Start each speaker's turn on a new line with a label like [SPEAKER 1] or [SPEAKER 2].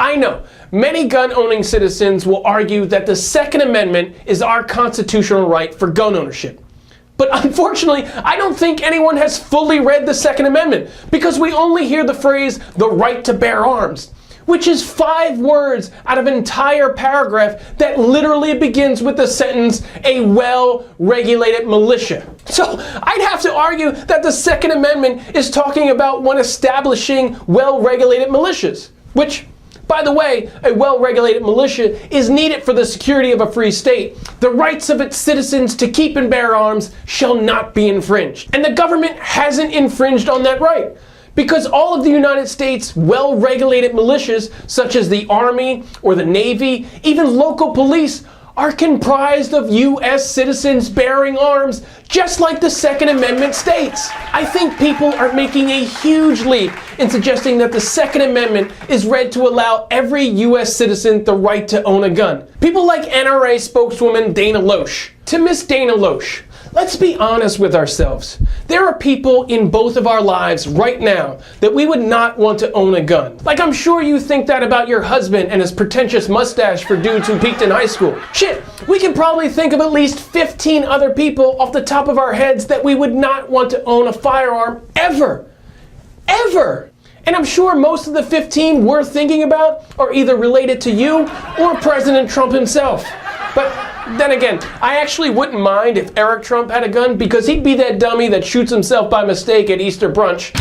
[SPEAKER 1] I know, many gun-owning citizens will argue that the Second Amendment is our constitutional right for gun ownership. But unfortunately, I don't think anyone has fully read the Second Amendment, because we only hear the phrase, the right to bear arms, which is 5 words out of an entire paragraph that literally begins with the sentence, a well-regulated militia. So I'd have to argue that the Second Amendment is talking about one establishing well-regulated militias, which, by the way, a well-regulated militia is needed for the security of a free state. The rights of its citizens to keep and bear arms shall not be infringed. And the government hasn't infringed on that right, because all of the United States well-regulated militias, such as the Army or the Navy, even local police, are comprised of U.S. citizens bearing arms, just like the Second Amendment states. I think people are making a huge leap in suggesting that the Second Amendment is read to allow every U.S. citizen the right to own a gun. People like NRA spokeswoman Dana Loesch. To Miss Dana Loesch, let's be honest with ourselves. There are people in both of our lives right now that we would not want to own a gun. Like, I'm sure you think that about your husband and his pretentious mustache for dudes who peaked in high school. Shit, we can probably think of at least 15 other people off the top of our heads that we would not want to own a firearm ever. Ever! And I'm sure most of the 15 we're thinking about are either related to you or President Trump himself. But then again, I actually wouldn't mind if Eric Trump had a gun, because he'd be that dummy that shoots himself by mistake at Easter brunch.